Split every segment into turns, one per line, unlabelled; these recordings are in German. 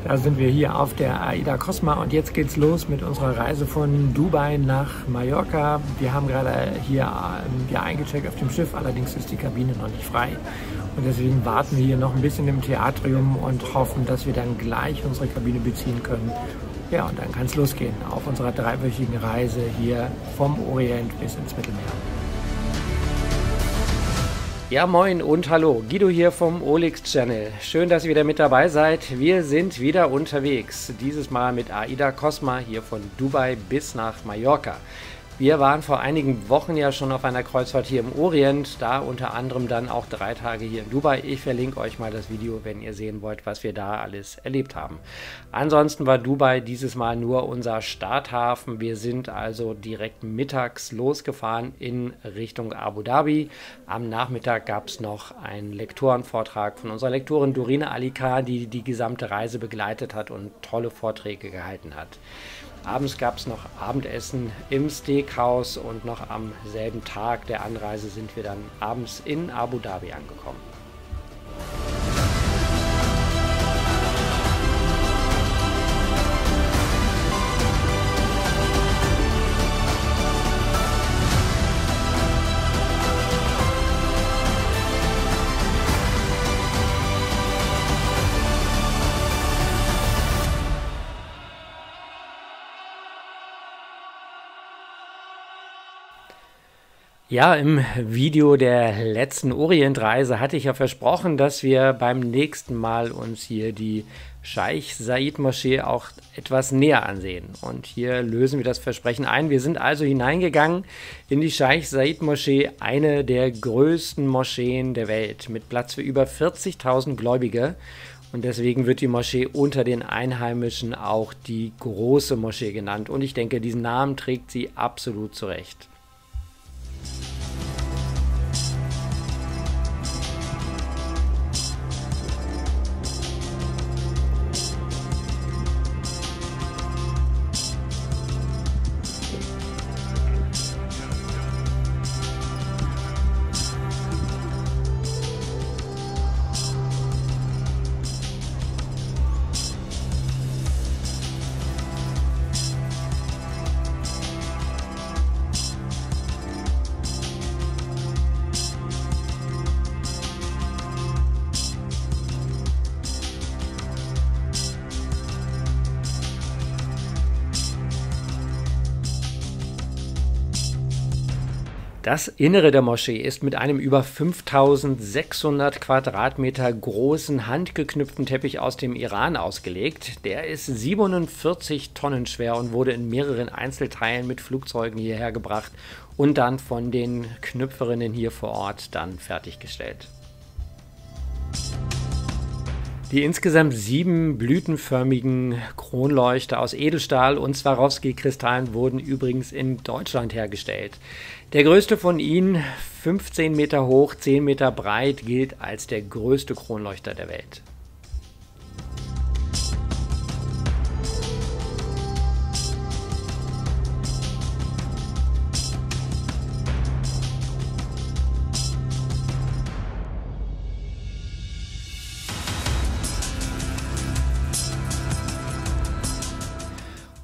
Da sind wir hier auf der AIDA Cosma und jetzt geht's los mit unserer Reise von Dubai nach Mallorca. Wir haben gerade hier eingecheckt auf dem Schiff, allerdings ist die Kabine noch nicht frei. Und deswegen warten wir hier noch ein bisschen im Theatrium und hoffen, dass wir dann gleich unsere Kabine beziehen können. Ja, und dann kann es losgehen auf unserer dreiwöchigen Reise hier vom Orient bis ins Mittelmeer.
Ja, moin und hallo, Guido hier vom Olix Channel. Schön, dass ihr wieder mit dabei seid. Wir sind wieder unterwegs, dieses Mal mit AIDA Cosma hier von Dubai bis nach Mallorca. Wir waren vor einigen Wochen ja schon auf einer Kreuzfahrt hier im Orient, da unter anderem dann auch 3 Tage hier in Dubai. Ich verlinke euch mal das Video, wenn ihr sehen wollt, was wir da alles erlebt haben. Ansonsten war Dubai dieses Mal nur unser Starthafen. Wir sind also direkt mittags losgefahren in Richtung Abu Dhabi. Am Nachmittag gab es noch einen Lektorenvortrag von unserer Lektorin Dorina Alika, die die gesamte Reise begleitet hat und tolle Vorträge gehalten hat. Abends gab es noch Abendessen im Steakhouse und noch am selben Tag der Anreise sind wir dann abends in Abu Dhabi angekommen. Ja, im Video der letzten Orientreise hatte ich ja versprochen, dass wir beim nächsten Mal uns hier die Scheich Zayed Moschee auch etwas näher ansehen. Und hier lösen wir das Versprechen ein. Wir sind also hineingegangen in die Scheich Zayed Moschee, eine der größten Moscheen der Welt, mit Platz für über 40.000 Gläubige. Und deswegen wird die Moschee unter den Einheimischen auch die große Moschee genannt. Und ich denke, diesen Namen trägt sie absolut zu Recht. Das Innere der Moschee ist mit einem über 5600 Quadratmeter großen handgeknüpften Teppich aus dem Iran ausgelegt. Der ist 47 Tonnen schwer und wurde in mehreren Einzelteilen mit Flugzeugen hierher gebracht und dann von den Knüpferinnen hier vor Ort dann fertiggestellt. Die insgesamt 7 blütenförmigen Kronleuchter aus Edelstahl und Swarovski-Kristallen wurden übrigens in Deutschland hergestellt. Der größte von ihnen, 15 Meter hoch, 10 Meter breit, gilt als der größte Kronleuchter der Welt.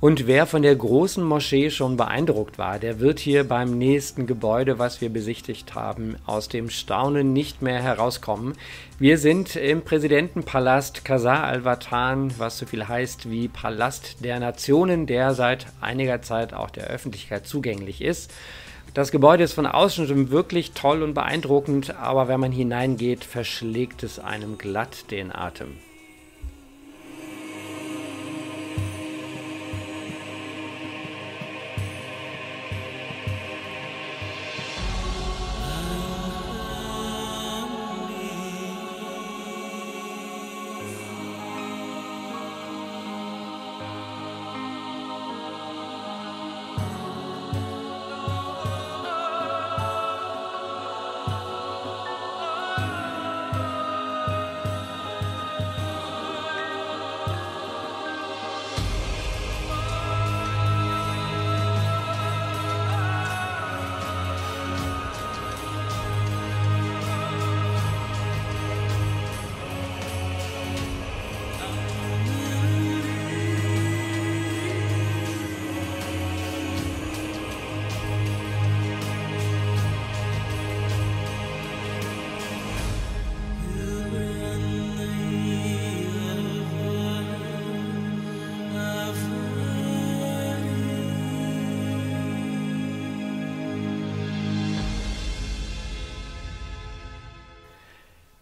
Und wer von der großen Moschee schon beeindruckt war, der wird hier beim nächsten Gebäude, was wir besichtigt haben, aus dem Staunen nicht mehr herauskommen. Wir sind im Präsidentenpalast Qasr Al-Watan, was so viel heißt wie Palast der Nationen, der seit einiger Zeit auch der Öffentlichkeit zugänglich ist. Das Gebäude ist von außen schon wirklich toll und beeindruckend, aber wenn man hineingeht, verschlägt es einem glatt den Atem.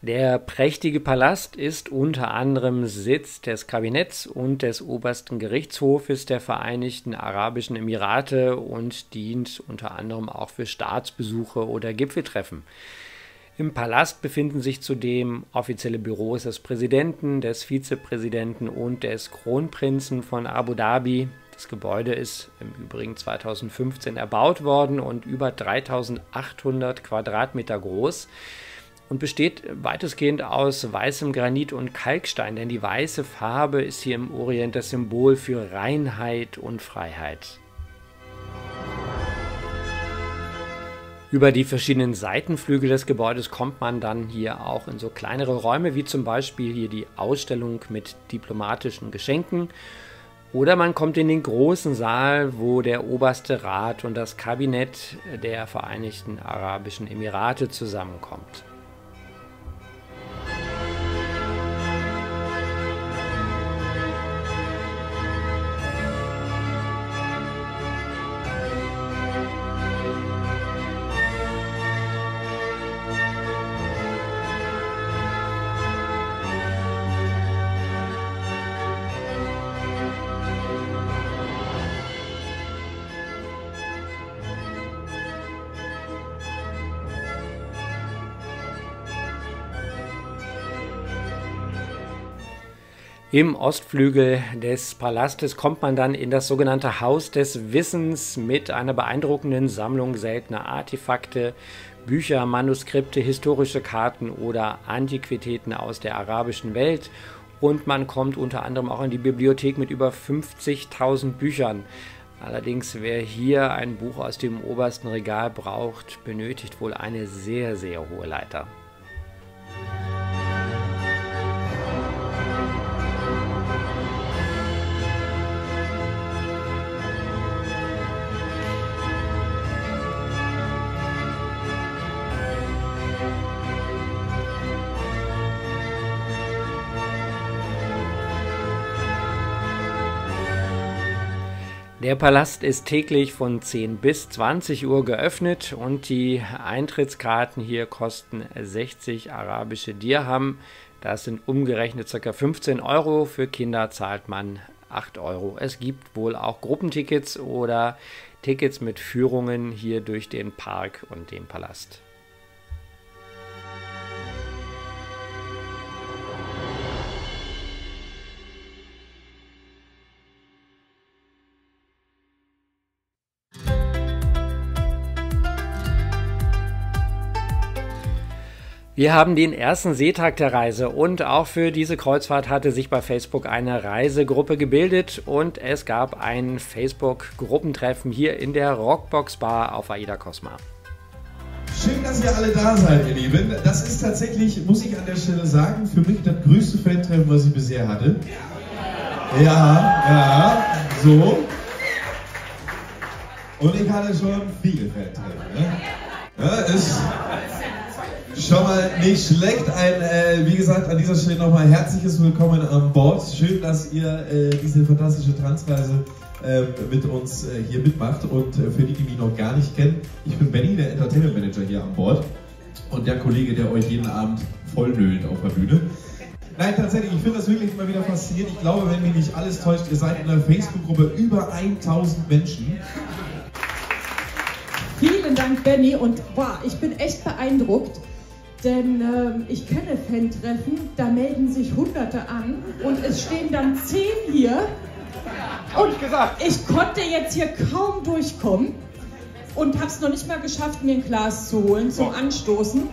Der prächtige Palast ist unter anderem Sitz des Kabinetts und des obersten Gerichtshofes der Vereinigten Arabischen Emirate und dient unter anderem auch für Staatsbesuche oder Gipfeltreffen. Im Palast befinden sich zudem offizielle Büros des Präsidenten, des Vizepräsidenten und des Kronprinzen von Abu Dhabi. Das Gebäude ist im Übrigen 2015 erbaut worden und über 3800 Quadratmeter groß und besteht weitestgehend aus weißem Granit und Kalkstein, denn die weiße Farbe ist hier im Orient das Symbol für Reinheit und Freiheit. Über die verschiedenen Seitenflügel des Gebäudes kommt man dann hier auch in so kleinere Räume, wie zum Beispiel hier die Ausstellung mit diplomatischen Geschenken. Oder man kommt in den großen Saal, wo der oberste Rat und das Kabinett der Vereinigten Arabischen Emirate zusammenkommt. Im Ostflügel des Palastes kommt man dann in das sogenannte Haus des Wissens mit einer beeindruckenden Sammlung seltener Artefakte, Bücher, Manuskripte, historische Karten oder Antiquitäten aus der arabischen Welt. Und man kommt unter anderem auch in die Bibliothek mit über 50.000 Büchern. Allerdings, wer hier ein Buch aus dem obersten Regal braucht, benötigt wohl eine sehr, sehr hohe Leiter. Der Palast ist täglich von 10 bis 20 Uhr geöffnet und die Eintrittskarten hier kosten 60 arabische Dirham. Das sind umgerechnet ca. 15 Euro. Für Kinder zahlt man 8 Euro. Es gibt wohl auch Gruppentickets oder Tickets mit Führungen hier durch den Park und den Palast. Wir haben den ersten Seetag der Reise und auch für diese Kreuzfahrt hatte sich bei Facebook eine Reisegruppe gebildet und es gab ein Facebook-Gruppentreffen hier in der Rockbox Bar auf Aida Cosma.
Schön, dass ihr alle da seid, ihr Lieben. Das ist tatsächlich, muss ich an der Stelle sagen, für mich das größte Fan-Treffen, was ich bisher hatte. Ja, so. Und ich hatte schon viele Fan-Treffen. Ne? Ja, ist schon mal nicht schlecht. Wie gesagt, an dieser Stelle nochmal herzliches Willkommen an Bord. Schön, dass ihr diese fantastische Transreise mit uns hier mitmacht. Und für die, die mich noch gar nicht kennen, ich bin Benny, der Entertainment Manager hier an Bord. Und der Kollege, der euch jeden Abend vollnölt auf der Bühne. Nein, tatsächlich, ich finde das wirklich immer wieder faszinierend. Ich glaube, wenn mich nicht alles täuscht, ihr seid in einer Facebook-Gruppe über 1000 Menschen.
Vielen Dank, Benny. Und wow, ich bin echt beeindruckt. Denn ich kenne Fan-Treffen, da melden sich Hunderte an und es stehen dann 10 hier. Und ich konnte jetzt hier kaum durchkommen und habe es noch nicht mal geschafft, mir ein Glas zu holen zum Anstoßen.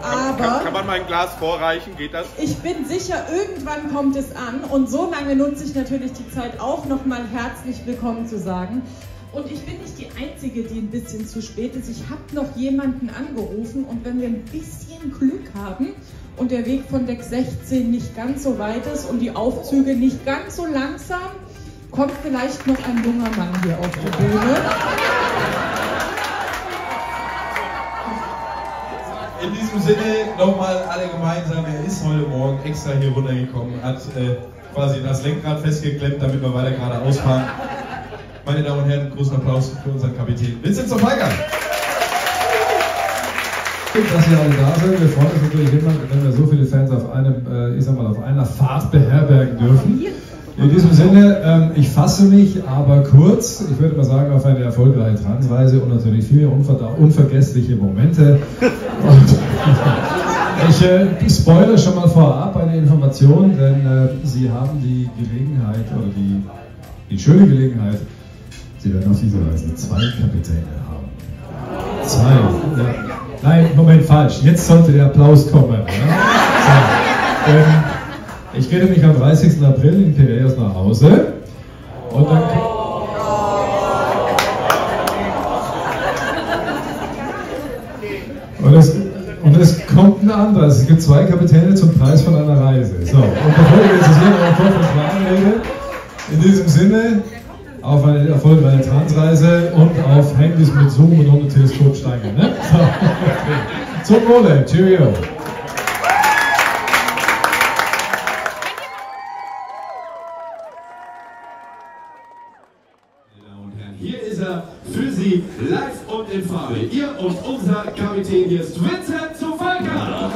Aber
kann man mal ein Glas vorreichen, geht das?
Ich bin sicher, irgendwann kommt es an und so lange nutze ich natürlich die Zeit auch nochmal herzlich willkommen zu sagen. Und ich bin nicht die Einzige, die ein bisschen zu spät ist. Ich habe noch jemanden angerufen und wenn wir ein bisschen Glück haben und der Weg von Deck 16 nicht ganz so weit ist und die Aufzüge nicht ganz so langsam, kommt vielleicht noch ein junger Mann hier auf die Bühne.
In diesem Sinne nochmal alle gemeinsam, er ist heute Morgen extra hier runtergekommen, hat quasi das Lenkrad festgeklemmt, damit wir weiter geradeaus fahren. Meine Damen und Herren, großen Applaus für unseren Kapitän Vincent Zofalka.
Dass Sie alle da sind. Wir freuen uns natürlich immer, wenn wir so viele Fans auf auf einer Fahrt beherbergen dürfen. In diesem Sinne, ich fasse mich aber kurz, ich würde mal sagen, auf eine erfolgreiche Transreise und natürlich viele unvergessliche Momente. Und ich spoilere schon mal vorab eine Information, denn Sie haben die Gelegenheit, oder die schöne Gelegenheit, Sie werden auf dieser Reise 2 Kapitäne haben. 2, ja. Nein, Moment, falsch. Jetzt sollte der Applaus kommen. Ja? So, ich gehe nämlich am 30. April in Piräus nach Hause. Und dann... Und es kommt ein anderes. Es gibt 2 Kapitäne zum Preis von einer Reise. So, und bevor ich jetzt hier noch kurz rede, in diesem Sinne, auf eine erfolgreiche Transreise und auf Handys mit Zoom und ohne Teleskopstange. Ne? So, okay. Zum Wohle, cheerio!
Hier ist er für Sie live und in Farbe. Ihr und unser Kapitän, hier ist Vincent Zufalka.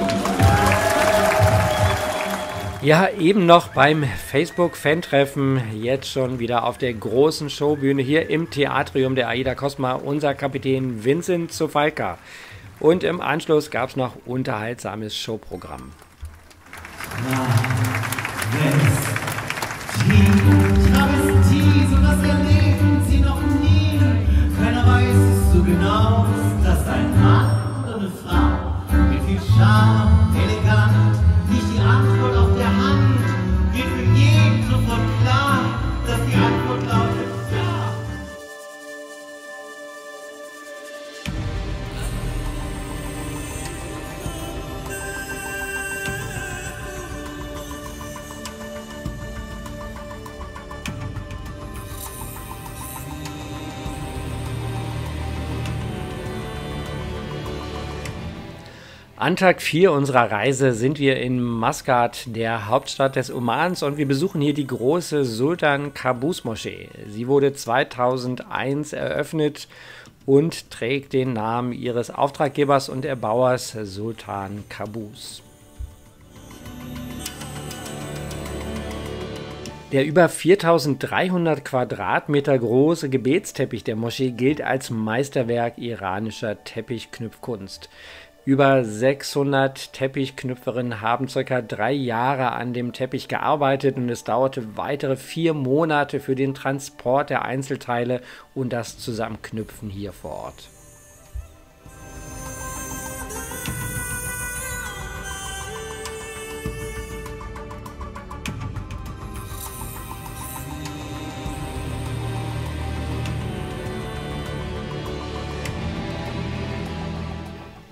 Ja, eben noch beim Facebook-Fan-Treffen, jetzt schon wieder auf der großen Showbühne hier im Theatrium der Aida Cosma, unser Kapitän Vincent Zufalka. Und im Anschluss gab es noch unterhaltsames Showprogramm.
Travestie, so das erleben Sie noch nie. Keiner weiß es so genau, ist das ein Mann oder eine Frau? Mit viel Charme, elegant, nicht die Antwort auf der Hand. Wird für jeden sofort klar, dass die Antwort lautet ja.
An Tag 4 unserer Reise sind wir in Maskat, der Hauptstadt des Omans, und wir besuchen hier die große Sultan Qaboos Moschee. Sie wurde 2001 eröffnet und trägt den Namen ihres Auftraggebers und Erbauers Sultan Qaboos. Der über 4300 Quadratmeter große Gebetsteppich der Moschee gilt als Meisterwerk iranischer Teppichknüpfkunst. Über 600 Teppichknüpferinnen haben ca. 3 Jahre an dem Teppich gearbeitet und es dauerte weitere 4 Monate für den Transport der Einzelteile und das Zusammenknüpfen hier vor Ort.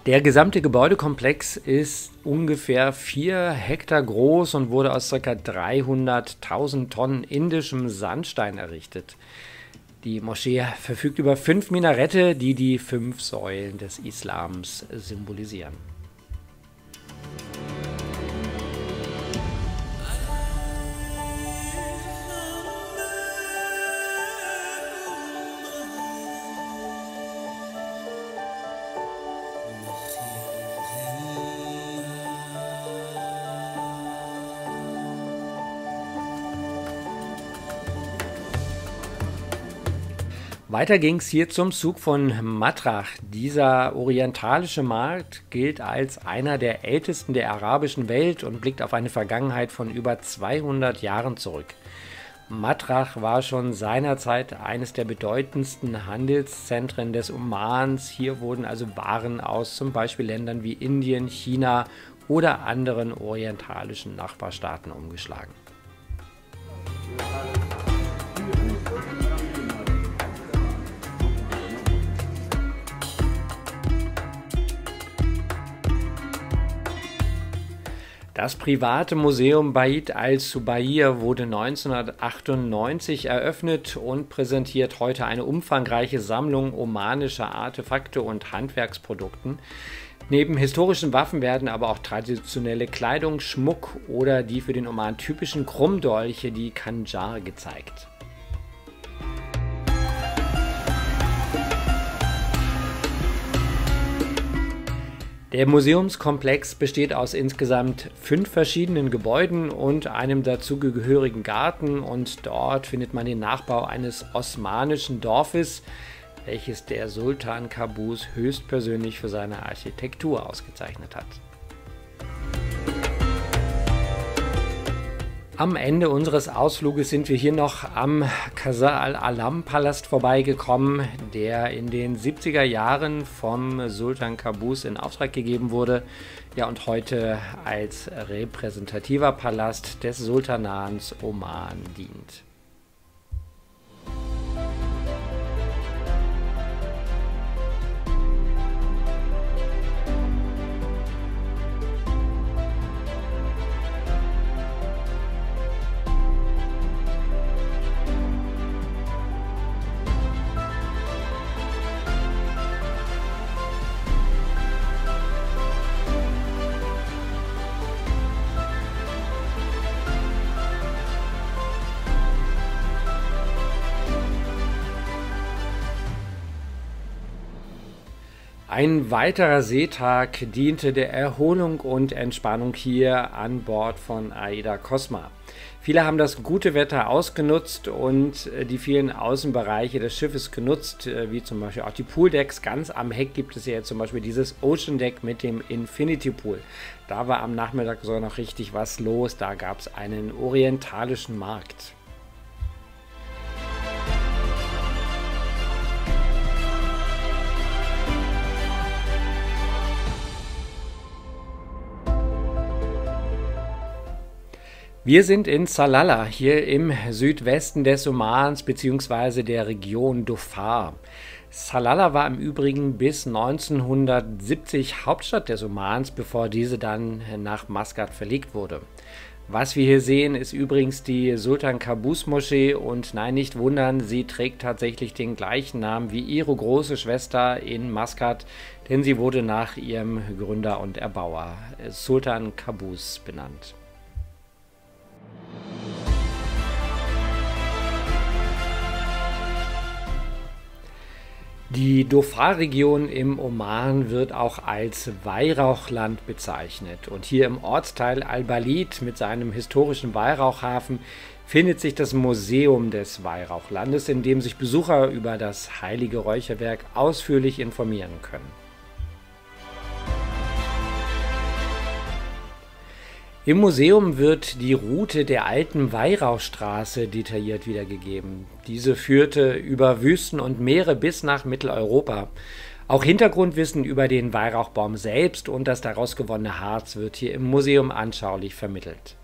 Der gesamte Gebäudekomplex ist ungefähr 4 Hektar groß und wurde aus ca. 300.000 Tonnen indischem Sandstein errichtet. Die Moschee verfügt über 5 Minarette, die die 5 Säulen des Islams symbolisieren. Weiter ging es hier zum Souk von Matrach. Dieser orientalische Markt gilt als einer der ältesten der arabischen Welt und blickt auf eine Vergangenheit von über 200 Jahren zurück. Matrach war schon seinerzeit eines der bedeutendsten Handelszentren des Omans. Hier wurden also Waren aus zum Beispiel Ländern wie Indien, China oder anderen orientalischen Nachbarstaaten umgeschlagen. Das private Museum Bait al-Zubayr wurde 1998 eröffnet und präsentiert heute eine umfangreiche Sammlung omanischer Artefakte und Handwerksprodukten. Neben historischen Waffen werden aber auch traditionelle Kleidung, Schmuck oder die für den Oman typischen Krummdolche, die Khanjar, gezeigt. Der Museumskomplex besteht aus insgesamt 5 verschiedenen Gebäuden und einem dazugehörigen Garten, und dort findet man den Nachbau eines osmanischen Dorfes, welches der Sultan Qaboos höchstpersönlich für seine Architektur ausgezeichnet hat. Am Ende unseres Ausfluges sind wir hier noch am Qasr al-Alam Palast vorbeigekommen, der in den 70er Jahren vom Sultan Qaboos in Auftrag gegeben wurde, ja, und heute als repräsentativer Palast des Sultanats Oman dient. Ein weiterer Seetag diente der Erholung und Entspannung hier an Bord von AIDA Cosma. Viele haben das gute Wetter ausgenutzt und die vielen Außenbereiche des Schiffes genutzt, wie zum Beispiel auch die Pooldecks. Ganz am Heck gibt es ja jetzt zum Beispiel dieses Ocean Deck mit dem Infinity Pool. Da war am Nachmittag so noch richtig was los, da gab es einen orientalischen Markt. Wir sind in Salalah, hier im Südwesten des Omans bzw. der Region Dhofar. Salalah war im Übrigen bis 1970 Hauptstadt des Omans, bevor diese dann nach Maskat verlegt wurde. Was wir hier sehen, ist übrigens die Sultan Qaboos Moschee, und nein, nicht wundern, sie trägt tatsächlich den gleichen Namen wie ihre große Schwester in Maskat, denn sie wurde nach ihrem Gründer und Erbauer Sultan Qaboos benannt. Die Dhofar-Region im Oman wird auch als Weihrauchland bezeichnet, und hier im Ortsteil Al-Balid mit seinem historischen Weihrauchhafen findet sich das Museum des Weihrauchlandes, in dem sich Besucher über das heilige Räucherwerk ausführlich informieren können. Im Museum wird die Route der alten Weihrauchstraße detailliert wiedergegeben. Diese führte über Wüsten und Meere bis nach Mitteleuropa. Auch Hintergrundwissen über den Weihrauchbaum selbst und das daraus gewonnene Harz wird hier im Museum anschaulich vermittelt.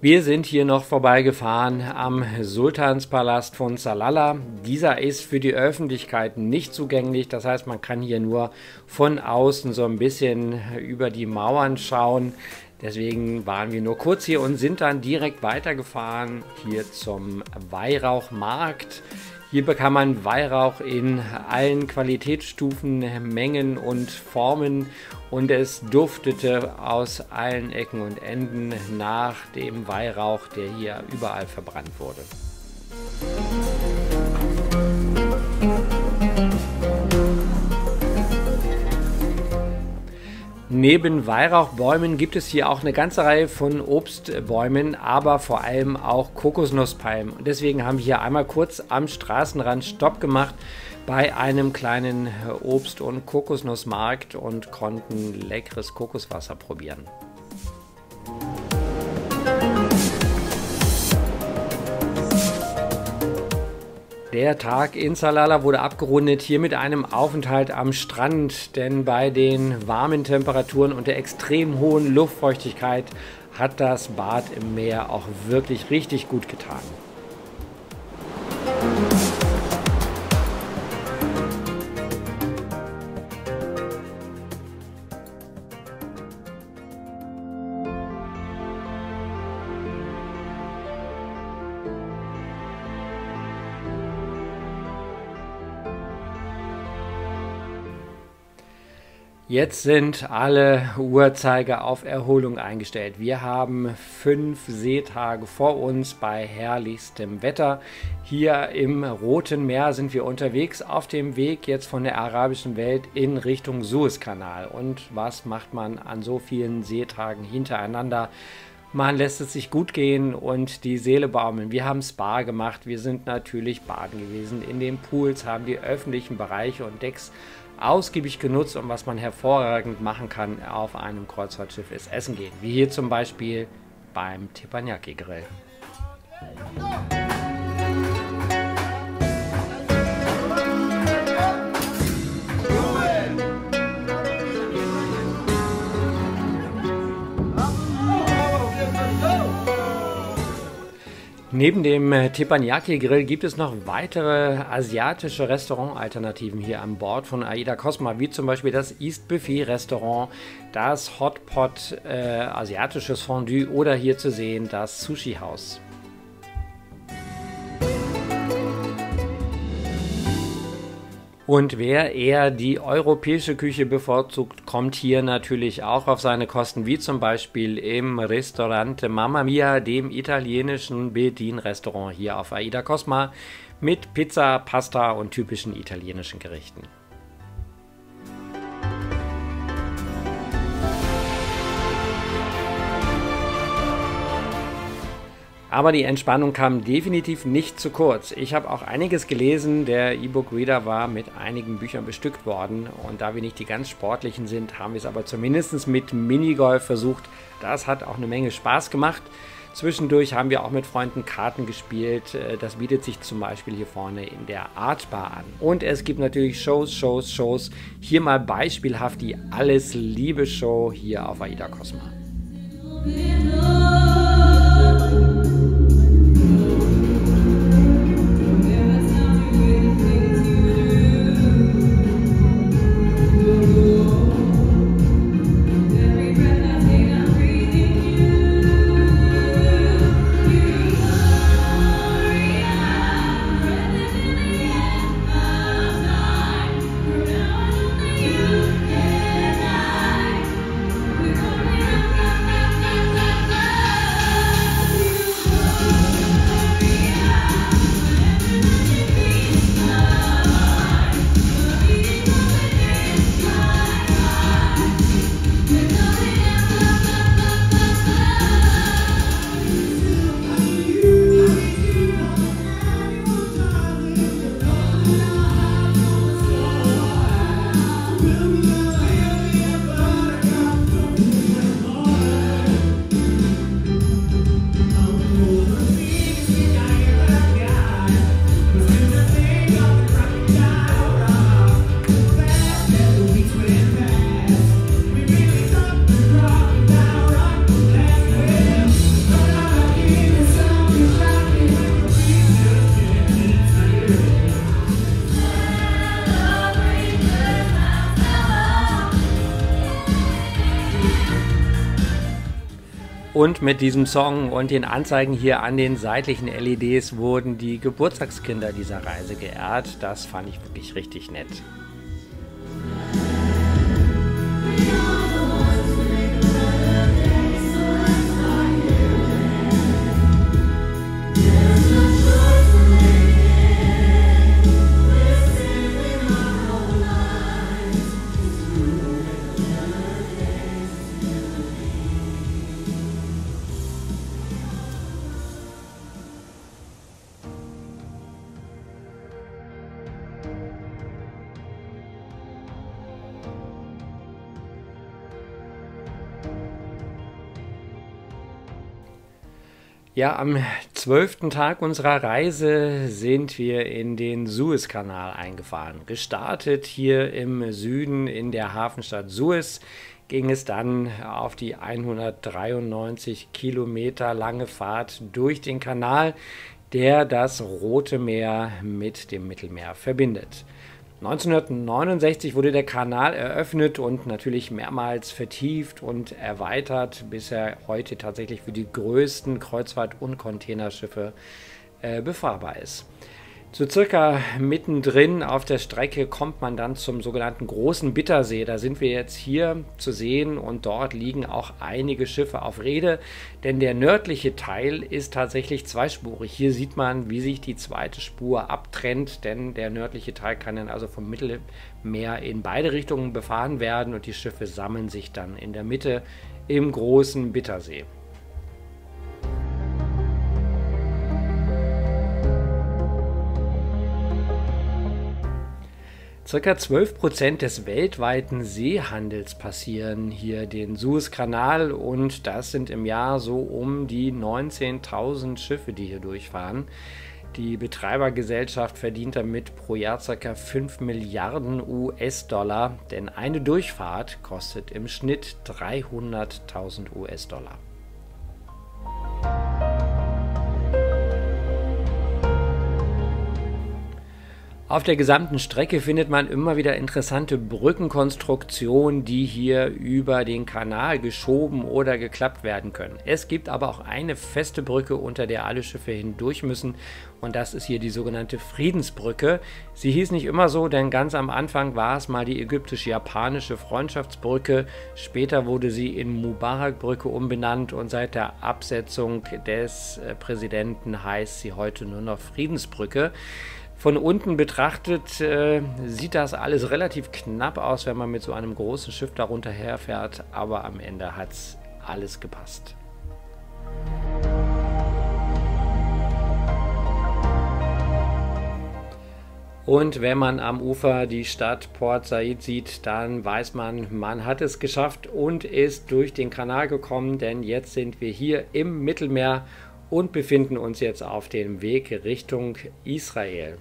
Wir sind hier noch vorbeigefahren am Sultanspalast von Salalah. Dieser ist für die Öffentlichkeit nicht zugänglich, das heißt, man kann hier nur von außen so ein bisschen über die Mauern schauen. Deswegen waren wir nur kurz hier und sind dann direkt weitergefahren hier zum Weihrauchmarkt. Hier bekam man Weihrauch in allen Qualitätsstufen, Mengen und Formen, und es duftete aus allen Ecken und Enden nach dem Weihrauch, der hier überall verbrannt wurde. Neben Weihrauchbäumen gibt es hier auch eine ganze Reihe von Obstbäumen, aber vor allem auch Kokosnusspalmen. Und deswegen haben wir hier einmal kurz am Straßenrand Stopp gemacht bei einem kleinen Obst- und Kokosnussmarkt und konnten leckeres Kokoswasser probieren. Der Tag in Salalah wurde abgerundet hier mit einem Aufenthalt am Strand, denn bei den warmen Temperaturen und der extrem hohen Luftfeuchtigkeit hat das Bad im Meer auch wirklich richtig gut getan. Jetzt sind alle Uhrzeiger auf Erholung eingestellt. Wir haben 5 Seetage vor uns bei herrlichstem Wetter. Hier im Roten Meer sind wir unterwegs auf dem Weg jetzt von der arabischen Welt in Richtung Suezkanal. Und was macht man an so vielen Seetagen hintereinander? Man lässt es sich gut gehen und die Seele baumeln. Wir haben Spa gemacht, wir sind natürlich baden gewesen in den Pools, haben die öffentlichen Bereiche und Decks ausgiebig genutzt, und was man hervorragend machen kann auf einem Kreuzfahrtschiff ist Essen gehen, wie hier zum Beispiel beim Teppanyaki Grill. Neben dem Teppanyaki Grill gibt es noch weitere asiatische Restaurantalternativen hier an Bord von AIDA Cosma, wie zum Beispiel das East Buffet Restaurant, das Hot Pot asiatisches Fondue oder hier zu sehen das Sushi Haus. Und wer eher die europäische Küche bevorzugt, kommt hier natürlich auch auf seine Kosten, wie zum Beispiel im Ristorante Mamma Mia, dem italienischen Bedienrestaurant hier auf AIDA Cosma, mit Pizza, Pasta und typischen italienischen Gerichten. Aber die Entspannung kam definitiv nicht zu kurz. Ich habe auch einiges gelesen, der E-Book-Reader war mit einigen Büchern bestückt worden, und da wir nicht die ganz sportlichen sind, haben wir es aber zumindest mit Minigolf versucht. Das hat auch eine Menge Spaß gemacht. Zwischendurch haben wir auch mit Freunden Karten gespielt. Das bietet sich zum Beispiel hier vorne in der Art Bar an. Und es gibt natürlich Shows. Hier mal beispielhaft die Alles-Liebe-Show hier auf AIDA Cosma. Und mit diesem Song und den Anzeigen hier an den seitlichen LEDs wurden die Geburtstagskinder dieser Reise geehrt. Das fand ich wirklich richtig nett. Ja, am 12. Tag unserer Reise sind wir in den Suezkanal eingefahren. Gestartet hier im Süden in der Hafenstadt Suez ging es dann auf die 193 Kilometer lange Fahrt durch den Kanal, der das Rote Meer mit dem Mittelmeer verbindet. 1969 wurde der Kanal eröffnet und natürlich mehrmals vertieft und erweitert, bis er heute tatsächlich für die größten Kreuzfahrt- und Containerschiffe befahrbar ist. So circa mittendrin auf der Strecke kommt man dann zum sogenannten Großen Bittersee. Da sind wir jetzt hier zu sehen und dort liegen auch einige Schiffe auf Reede, denn der nördliche Teil ist tatsächlich zweispurig. Hier sieht man, wie sich die zweite Spur abtrennt, denn der nördliche Teil kann dann also vom Mittelmeer in beide Richtungen befahren werden und die Schiffe sammeln sich dann in der Mitte im Großen Bittersee. Circa 12% des weltweiten Seehandels passieren hier den Suezkanal und das sind im Jahr so um die 19.000 Schiffe, die hier durchfahren. Die Betreibergesellschaft verdient damit pro Jahr ca. 5 Milliarden US-Dollar, denn eine Durchfahrt kostet im Schnitt 300.000 US-Dollar. Auf der gesamten Strecke findet man immer wieder interessante Brückenkonstruktionen, die hier über den Kanal geschoben oder geklappt werden können. Es gibt aber auch eine feste Brücke, unter der alle Schiffe hindurch müssen, und das ist hier die sogenannte Friedensbrücke. Sie hieß nicht immer so, denn ganz am Anfang war es mal die ägyptisch-japanische Freundschaftsbrücke. Später wurde sie in Mubarak-Brücke umbenannt und seit der Absetzung des Präsidenten heißt sie heute nur noch Friedensbrücke. Von unten betrachtet sieht das alles relativ knapp aus, wenn man mit so einem großen Schiff darunter herfährt, aber am Ende hat es alles gepasst. Und wenn man am Ufer die Stadt Port Said sieht, dann weiß man, man hat es geschafft und ist durch den Kanal gekommen, denn jetzt sind wir hier im Mittelmeer und befinden uns jetzt auf dem Weg Richtung Israel.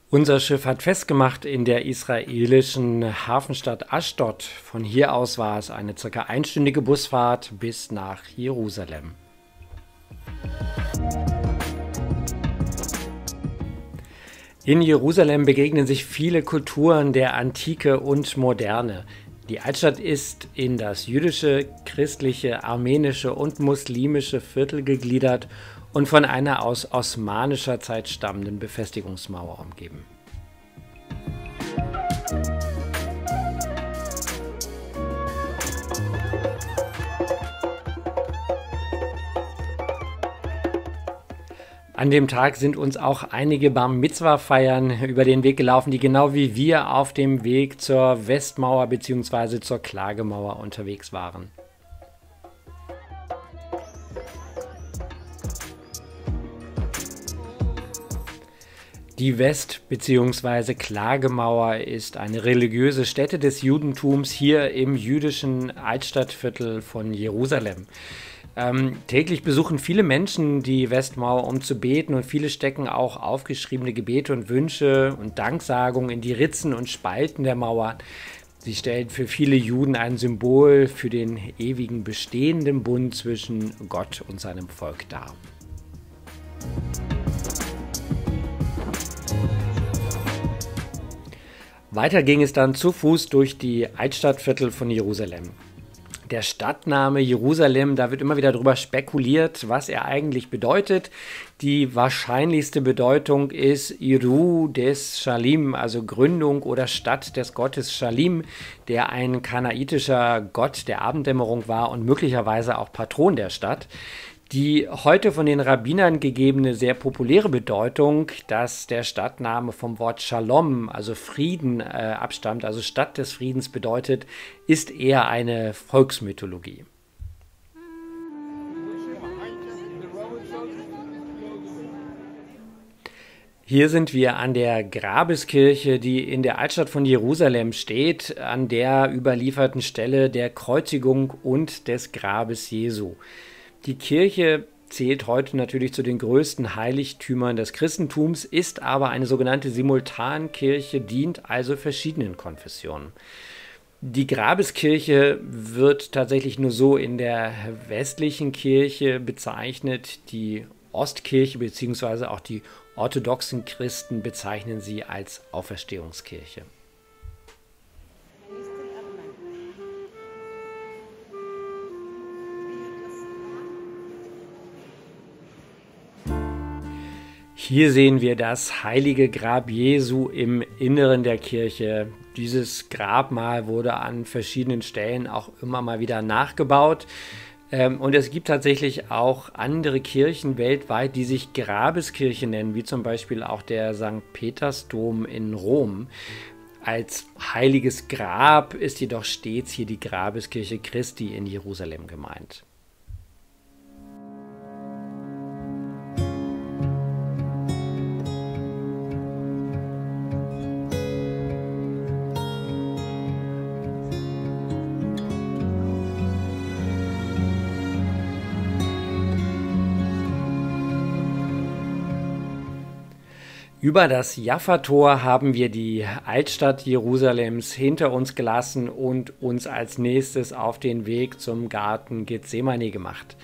Unser Schiff hat festgemacht in der israelischen Hafenstadt Ashdod. Von hier aus war es eine ca. einstündige Busfahrt bis nach Jerusalem. In Jerusalem begegnen sich viele Kulturen der Antike und Moderne. Die Altstadt ist in das jüdische, christliche, armenische und muslimische Viertel gegliedert und von einer aus osmanischer Zeit stammenden Befestigungsmauer umgeben. An dem Tag sind uns auch einige Bar-Mitzwa-Feiern über den Weg gelaufen, die genau wie wir auf dem Weg zur Westmauer bzw. zur Klagemauer unterwegs waren. Die West- bzw. Klagemauer ist eine religiöse Stätte des Judentums hier im jüdischen Altstadtviertel von Jerusalem. Täglich besuchen viele Menschen die Westmauer, um zu beten, und viele stecken auch aufgeschriebene Gebete und Wünsche und Danksagungen in die Ritzen und Spalten der Mauer. Sie stellt für viele Juden ein Symbol für den ewigen bestehenden Bund zwischen Gott und seinem Volk dar. Weiter ging es dann zu Fuß durch die Altstadtviertel von Jerusalem. Der Stadtname Jerusalem, da wird immer wieder darüber spekuliert, was er eigentlich bedeutet. Die wahrscheinlichste Bedeutung ist Iru des Shalim, also Gründung oder Stadt des Gottes Shalim, der ein kanaitischer Gott der Abenddämmerung war und möglicherweise auch Patron der Stadt. Die heute von den Rabbinern gegebene sehr populäre Bedeutung, dass der Stadtname vom Wort Shalom, also Frieden, abstammt, also Stadt des Friedens bedeutet, ist eher eine Volksmythologie. Hier sind wir an der Grabeskirche, die in der Altstadt von Jerusalem steht, an der überlieferten Stelle der Kreuzigung und des Grabes Jesu. Die Kirche zählt heute natürlich zu den größten Heiligtümern des Christentums, ist aber eine sogenannte Simultankirche, dient also verschiedenen Konfessionen. Die Grabeskirche wird tatsächlich nur so in der westlichen Kirche bezeichnet. Die Ostkirche bzw. auch die orthodoxen Christen bezeichnen sie als Auferstehungskirche. Hier sehen wir das heilige Grab Jesu im Inneren der Kirche. Dieses Grabmal wurde an verschiedenen Stellen auch immer mal wieder nachgebaut. Und es gibt tatsächlich auch andere Kirchen weltweit, die sich Grabeskirche nennen, wie zum Beispiel auch der St. Petersdom in Rom. Als heiliges Grab ist jedoch stets hier die Grabeskirche Christi in Jerusalem gemeint. Über das Jaffa-Tor haben wir die Altstadt Jerusalems hinter uns gelassen und uns als nächstes auf den Weg zum Garten Gethsemane gemacht.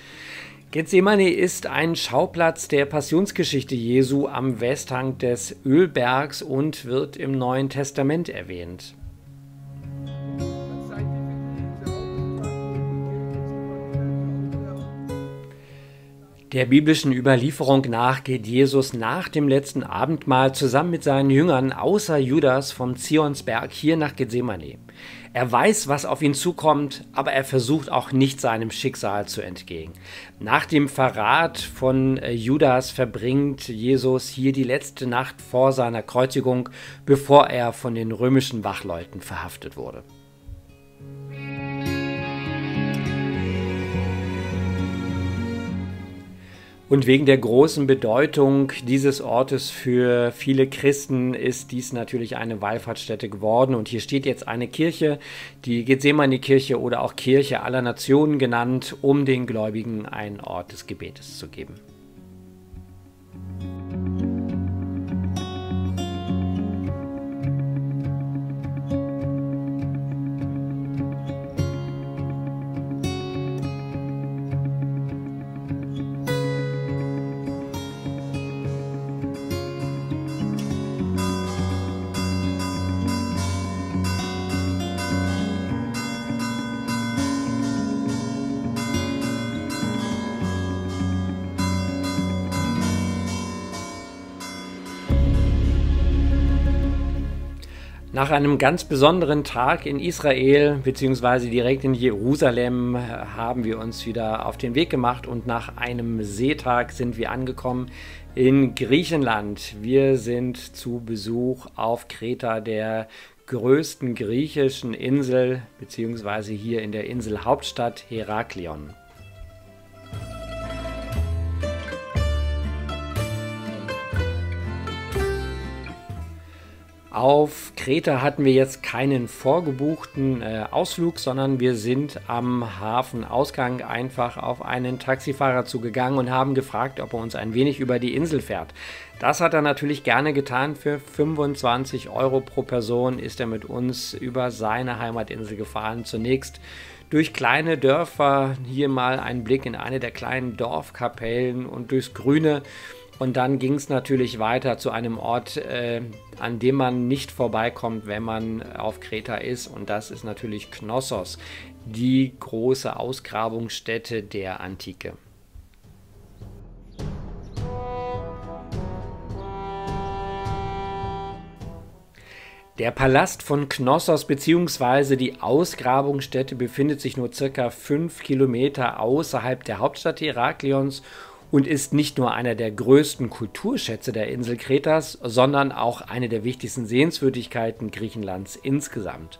Gethsemane ist ein Schauplatz der Passionsgeschichte Jesu am Westhang des Ölbergs und wird im Neuen Testament erwähnt. Der biblischen Überlieferung nach geht Jesus nach dem letzten Abendmahl zusammen mit seinen Jüngern außer Judas vom Zionsberg hier nach Gethsemane. Er weiß, was auf ihn zukommt, aber er versucht auch nicht seinem Schicksal zu entgehen. Nach dem Verrat von Judas verbringt Jesus hier die letzte Nacht vor seiner Kreuzigung, bevor er von den römischen Wachleuten verhaftet wurde. Und wegen der großen Bedeutung dieses Ortes für viele Christen ist dies natürlich eine Wallfahrtsstätte geworden. Und hier steht jetzt eine Kirche, die Gethsemane-Kirche oder auch Kirche aller Nationen genannt, um den Gläubigen einen Ort des Gebetes zu geben. Nach einem ganz besonderen Tag in Israel bzw. direkt in Jerusalem haben wir uns wieder auf den Weg gemacht und nach einem Seetag sind wir angekommen in Griechenland. Wir sind zu Besuch auf Kreta, der größten griechischen Insel bzw. hier in der Inselhauptstadt Heraklion. Auf Kreta hatten wir jetzt keinen vorgebuchten Ausflug, sondern wir sind am Hafenausgang einfach auf einen Taxifahrer zugegangen und haben gefragt, ob er uns ein wenig über die Insel fährt. Das hat er natürlich gerne getan. Für 25 € pro Person ist er mit uns über seine Heimatinsel gefahren. Zunächst durch kleine Dörfer, hier mal ein Blick in eine der kleinen Dorfkapellen und durchs Grüne. Und dann ging es natürlich weiter zu einem Ort, an dem man nicht vorbeikommt, wenn man auf Kreta ist. Und das ist natürlich Knossos, die große Ausgrabungsstätte der Antike. Der Palast von Knossos bzw. die Ausgrabungsstätte befindet sich nur ca. 5 Kilometer außerhalb der Hauptstadt Heraklions und ist nicht nur einer der größten Kulturschätze der Insel Kretas, sondern auch eine der wichtigsten Sehenswürdigkeiten Griechenlands insgesamt.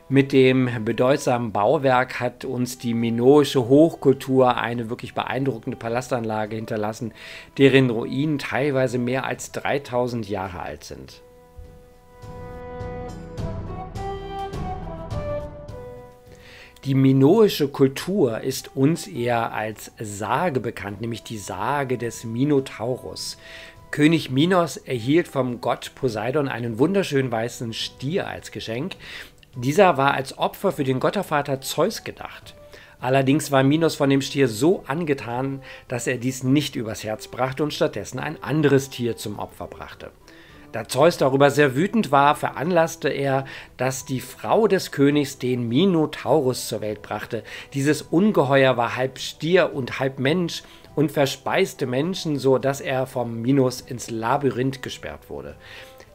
Mit dem bedeutsamen Bauwerk hat uns die minoische Hochkultur eine wirklich beeindruckende Palastanlage hinterlassen, deren Ruinen teilweise mehr als 3000 Jahre alt sind. Die minoische Kultur ist uns eher als Sage bekannt, nämlich die Sage des Minotaurus. König Minos erhielt vom Gott Poseidon einen wunderschönen weißen Stier als Geschenk. Dieser war als Opfer für den Göttervater Zeus gedacht. Allerdings war Minos von dem Stier so angetan, dass er dies nicht übers Herz brachte und stattdessen ein anderes Tier zum Opfer brachte. Da Zeus darüber sehr wütend war, veranlasste er, dass die Frau des Königs den Minotaurus zur Welt brachte. Dieses Ungeheuer war halb Stier und halb Mensch und verspeiste Menschen, so dass er vom Minos ins Labyrinth gesperrt wurde.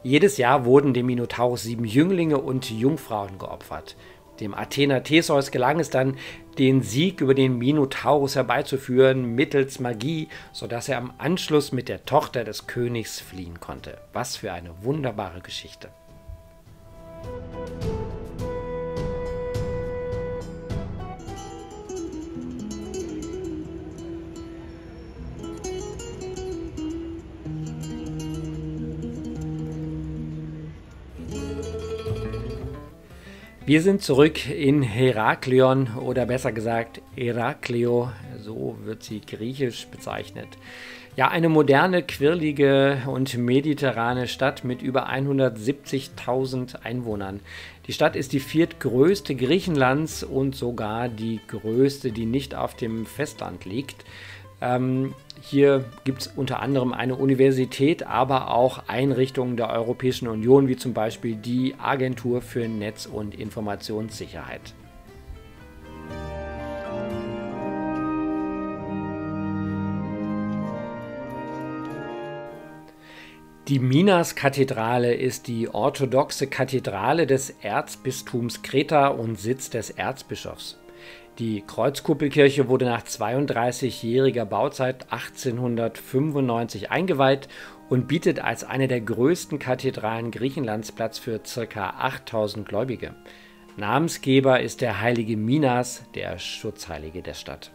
Jedes Jahr wurden dem Minotaurus 7 Jünglinge und Jungfrauen geopfert. Dem Athener Theseus gelang es dann, den Sieg über den Minotaurus herbeizuführen mittels Magie, sodass er am Anschluss mit der Tochter des Königs fliehen konnte. Was für eine wunderbare Geschichte. Wir sind zurück in Heraklion oder besser gesagt Heraklio, so wird sie griechisch bezeichnet. Ja, eine moderne, quirlige und mediterrane Stadt mit über 170.000 Einwohnern. Die Stadt ist die viertgrößte Griechenlands und sogar die größte, die nicht auf dem Festland liegt. Hier gibt es unter anderem eine Universität, aber auch Einrichtungen der Europäischen Union, wie zum Beispiel die Agentur für Netz- und Informationssicherheit. Die Minas-Kathedrale ist die orthodoxe Kathedrale des Erzbistums Kreta und Sitz des Erzbischofs. Die Kreuzkuppelkirche wurde nach 32-jähriger Bauzeit 1895 eingeweiht und bietet als eine der größten Kathedralen Griechenlands Platz für ca. 8000 Gläubige. Namensgeber ist der heilige Minas, der Schutzheilige der Stadt.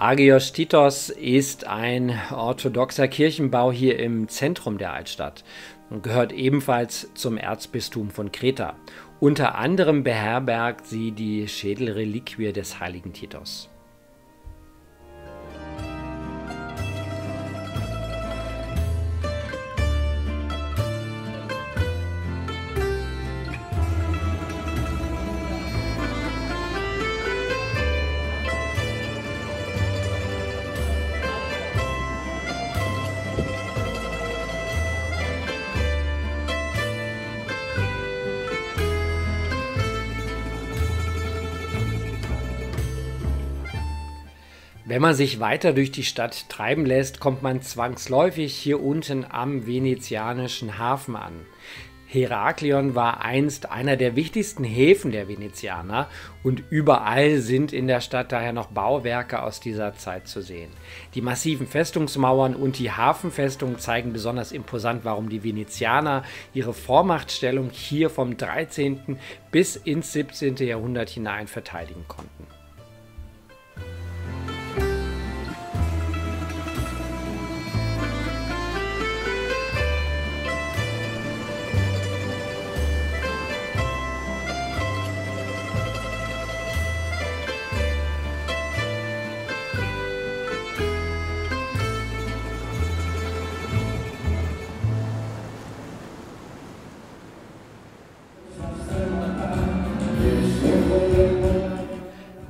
Agios Titos ist ein orthodoxer Kirchenbau hier im Zentrum der Altstadt und gehört ebenfalls zum Erzbistum von Kreta. Unter anderem beherbergt sie die Schädelreliquie des heiligen Titos. Wenn man sich weiter durch die Stadt treiben lässt, kommt man zwangsläufig hier unten am venezianischen Hafen an. Heraklion war einst einer der wichtigsten Häfen der Venezianer und überall sind in der Stadt daher noch Bauwerke aus dieser Zeit zu sehen. Die massiven Festungsmauern und die Hafenfestung zeigen besonders imposant, warum die Venezianer ihre Vormachtstellung hier vom 13. bis ins 17. Jahrhundert hinein verteidigen konnten.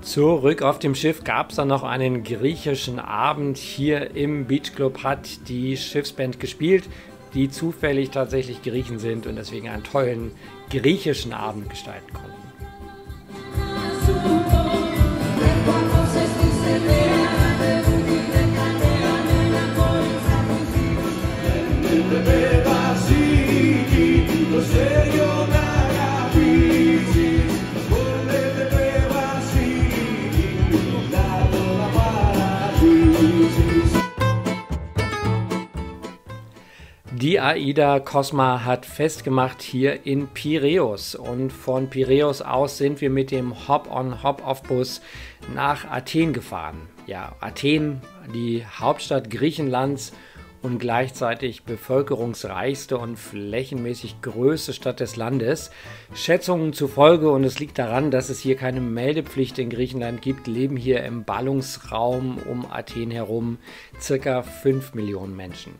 Zurück auf dem Schiff gab es dann noch einen griechischen Abend. Hier im Beach Club hat die Schiffsband gespielt, die zufällig tatsächlich Griechen sind und deswegen einen tollen griechischen Abend gestalten konnten. Die AIDA Cosma hat festgemacht hier in Piräus und von Piräus aus sind wir mit dem Hop-on-Hop-off-Bus nach Athen gefahren. Ja, Athen, die Hauptstadt Griechenlands und gleichzeitig bevölkerungsreichste und flächenmäßig größte Stadt des Landes. Schätzungen zufolge, und es liegt daran, dass es hier keine Meldepflicht in Griechenland gibt, leben hier im Ballungsraum um Athen herum ca. 5 Millionen Menschen.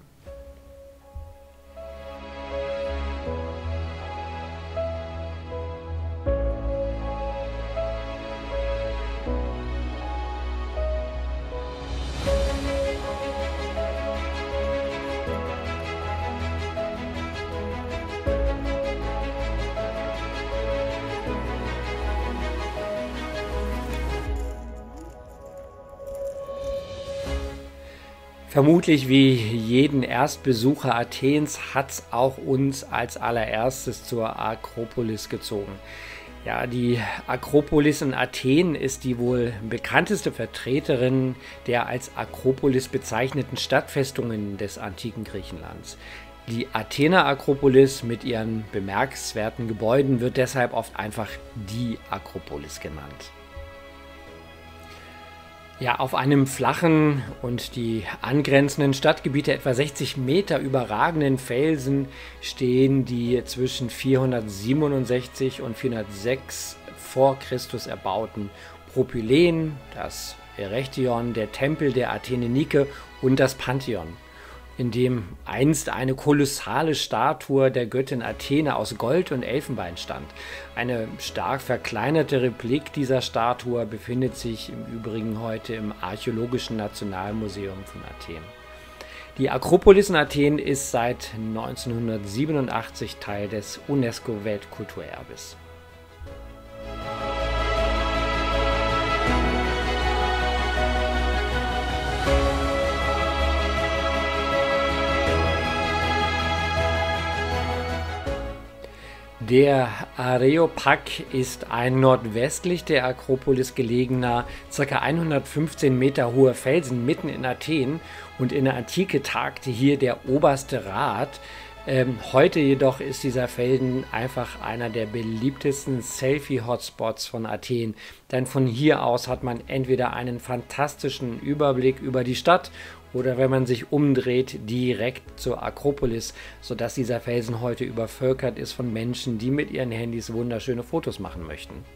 Vermutlich wie jeden Erstbesucher Athens hat es auch uns als allererstes zur Akropolis gezogen. Ja, die Akropolis in Athen ist die wohl bekannteste Vertreterin der als Akropolis bezeichneten Stadtfestungen des antiken Griechenlands. Die Athener Akropolis mit ihren bemerkenswerten Gebäuden wird deshalb oft einfach die Akropolis genannt. Ja, auf einem flachen und die angrenzenden Stadtgebiete etwa 60 Meter überragenden Felsen stehen die zwischen 467 und 406 vor Christus erbauten Propyläen, das Erechtheion, der Tempel der Athenenike und das Pantheon, in dem einst eine kolossale Statue der Göttin Athene aus Gold und Elfenbein stand. Eine stark verkleinerte Replik dieser Statue befindet sich im Übrigen heute im Archäologischen Nationalmuseum von Athen. Die Akropolis in Athen ist seit 1987 Teil des UNESCO-Weltkulturerbes. Der Areopag ist ein nordwestlich der Akropolis gelegener, ca. 115 Meter hoher Felsen mitten in Athen, und in der Antike tagte hier der oberste Rat. Heute jedoch ist dieser Felsen einfach einer der beliebtesten Selfie-Hotspots von Athen, denn von hier aus hat man entweder einen fantastischen Überblick über die Stadt oder, wenn man sich umdreht, direkt zur Akropolis, sodass dieser Felsen heute übervölkert ist von Menschen, die mit ihren Handys wunderschöne Fotos machen möchten.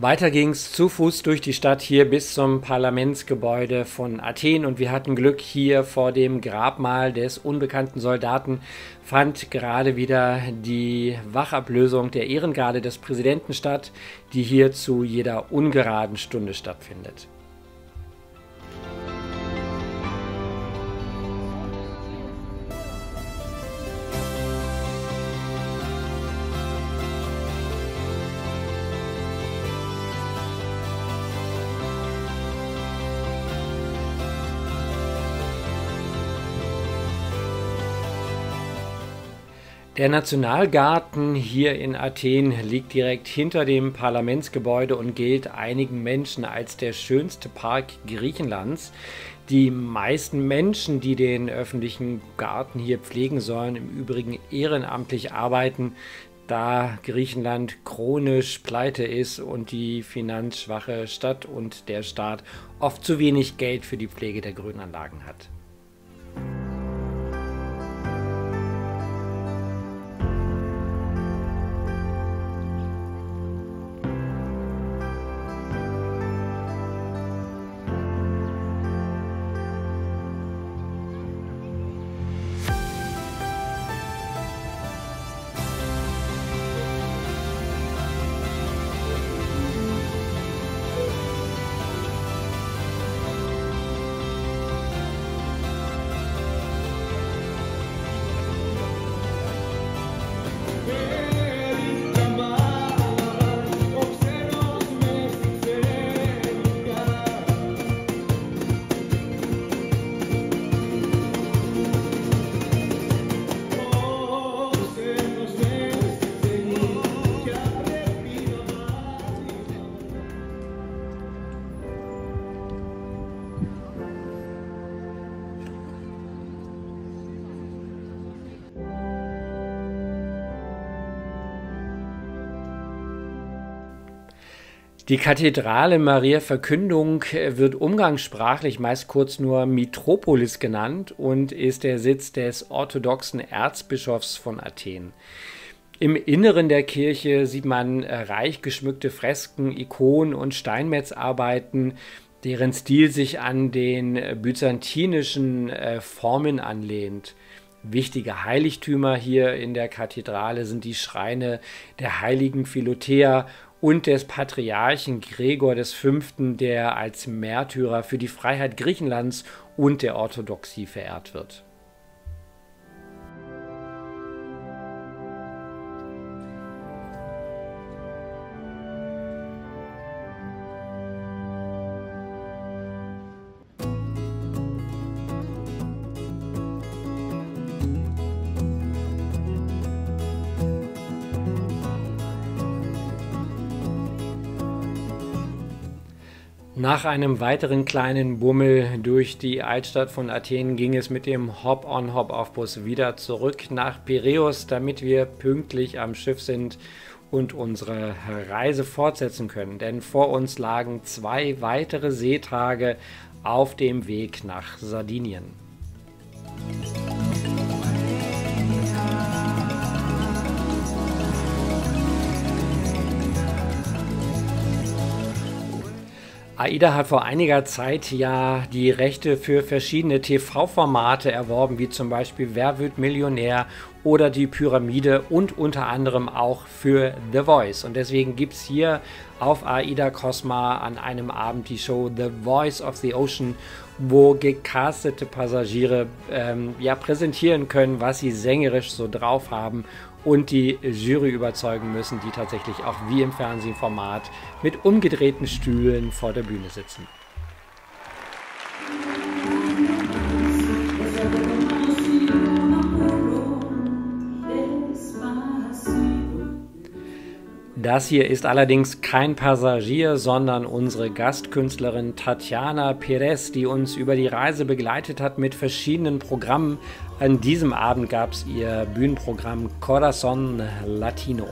Weiter ging es zu Fuß durch die Stadt hier bis zum Parlamentsgebäude von Athen, und wir hatten Glück. Hier vor dem Grabmal des unbekannten Soldaten fand gerade wieder die Wachablösung der Ehrengarde des Präsidenten statt, die hier zu jeder ungeraden Stunde stattfindet. Der Nationalgarten hier in Athen liegt direkt hinter dem Parlamentsgebäude und gilt einigen Menschen als der schönste Park Griechenlands. Die meisten Menschen, die den öffentlichen Garten hier pflegen sollen, im Übrigen ehrenamtlich arbeiten, da Griechenland chronisch pleite ist und die finanzschwache Stadt und der Staat oft zu wenig Geld für die Pflege der Grünanlagen hat. Die Kathedrale Mariä Verkündigung wird umgangssprachlich meist kurz nur Metropolis genannt und ist der Sitz des orthodoxen Erzbischofs von Athen. Im Inneren der Kirche sieht man reich geschmückte Fresken, Ikonen und Steinmetzarbeiten, deren Stil sich an den byzantinischen Formen anlehnt. Wichtige Heiligtümer hier in der Kathedrale sind die Schreine der heiligen Philothea und des Patriarchen Gregor V., der als Märtyrer für die Freiheit Griechenlands und der Orthodoxie verehrt wird. Nach einem weiteren kleinen Bummel durch die Altstadt von Athen ging es mit dem Hop-on-Hop-off-Bus wieder zurück nach Piräus, damit wir pünktlich am Schiff sind und unsere Reise fortsetzen können. Denn vor uns lagen 2 weitere Seetage auf dem Weg nach Sardinien. AIDA hat vor einiger Zeit ja die Rechte für verschiedene TV-Formate erworben, wie zum Beispiel Wer wird Millionär oder die Pyramide und unter anderem auch für The Voice. Und deswegen gibt es hier auf AIDA Cosma an einem Abend die Show The Voice of the Ocean, wo gecastete Passagiere präsentieren können, was sie sängerisch so drauf haben und die Jury überzeugen müssen, die tatsächlich auch wie im Fernsehformat mit umgedrehten Stühlen vor der Bühne sitzen. Das hier ist allerdings kein Passagier, sondern unsere Gastkünstlerin Tatjana Perez, die uns über die Reise begleitet hat mit verschiedenen Programmen. An diesem Abend gab es ihr Bühnenprogramm Corazón Latino.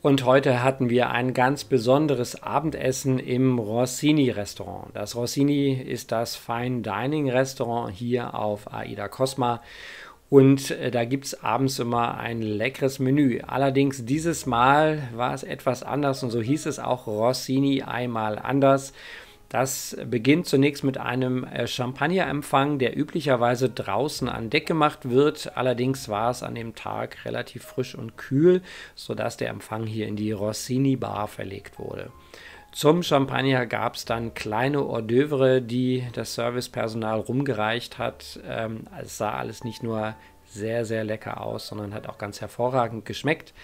Und heute hatten wir ein ganz besonderes Abendessen im Rossini-Restaurant. Das Rossini ist das Fine-Dining-Restaurant hier auf AIDA Cosma. Und da gibt es abends immer ein leckeres Menü. Allerdings dieses Mal war es etwas anders und so hieß es auch Rossini einmal anders. Das beginnt zunächst mit einem Champagnerempfang, der üblicherweise draußen an Deck gemacht wird. Allerdings war es an dem Tag relativ frisch und kühl, sodass der Empfang hier in die Rossini Bar verlegt wurde. Zum Champagner gab es dann kleine Hors d'oeuvre, die das Servicepersonal rumgereicht hat. Es sah alles nicht nur sehr, sehr lecker aus, sondern hat auch ganz hervorragend geschmeckt.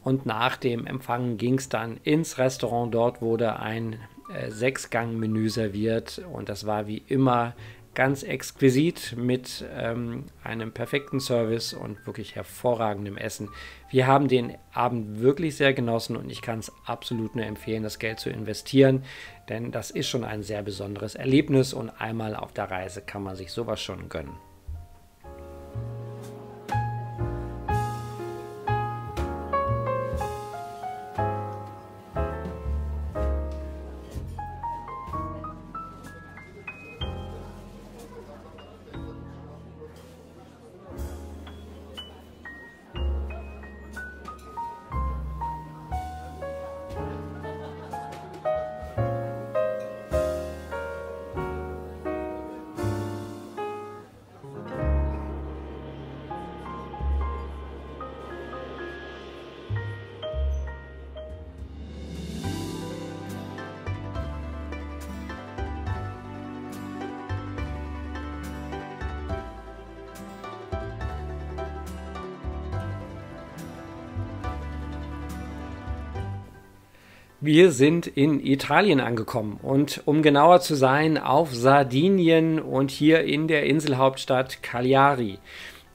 Und nach dem Empfang ging es dann ins Restaurant. Dort wurde ein 6-Gang-Menü serviert und das war wie immer ganz exquisit mit einem perfekten Service und wirklich hervorragendem Essen. Wir haben den Abend wirklich sehr genossen und ich kann es absolut nur empfehlen, das Geld zu investieren, denn das ist schon ein sehr besonderes Erlebnis und einmal auf der Reise kann man sich sowas schon gönnen. Wir sind in Italien angekommen und um genauer zu sein, auf Sardinien und hier in der Inselhauptstadt Cagliari.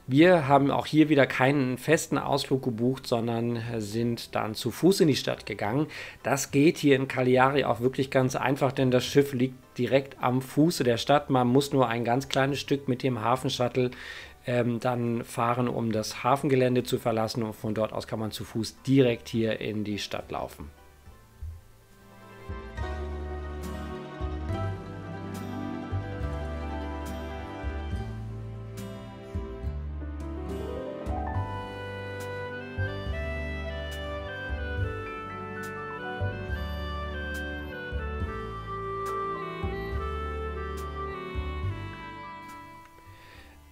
Wir haben auch hier wieder keinen festen Ausflug gebucht, sondern sind dann zu Fuß in die Stadt gegangen. Das geht hier in Cagliari auch wirklich ganz einfach, denn das Schiff liegt direkt am Fuße der Stadt. Man muss nur ein ganz kleines Stück mit dem Hafenshuttle dann fahren, um das Hafengelände zu verlassen, und von dort aus kann man zu Fuß direkt hier in die Stadt laufen.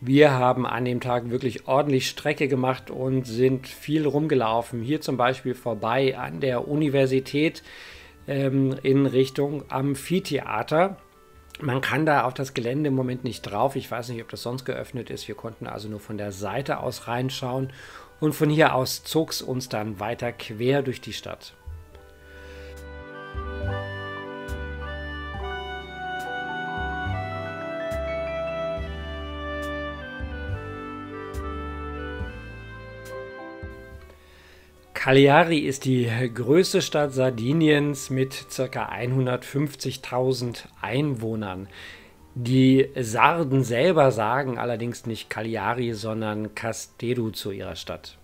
Wir haben an dem Tag wirklich ordentlich Strecke gemacht und sind viel rumgelaufen. Hier zum Beispiel vorbei an der Universität in Richtung Amphitheater. Man kann da auf das Gelände im Moment nicht drauf. Ich weiß nicht, ob das sonst geöffnet ist. Wir konnten also nur von der Seite aus reinschauen. Und von hier aus zog es uns dann weiter quer durch die Stadt. Cagliari ist die größte Stadt Sardiniens mit ca. 150.000 Einwohnern. Die Sarden selber sagen allerdings nicht Cagliari, sondern Casteru zu ihrer Stadt.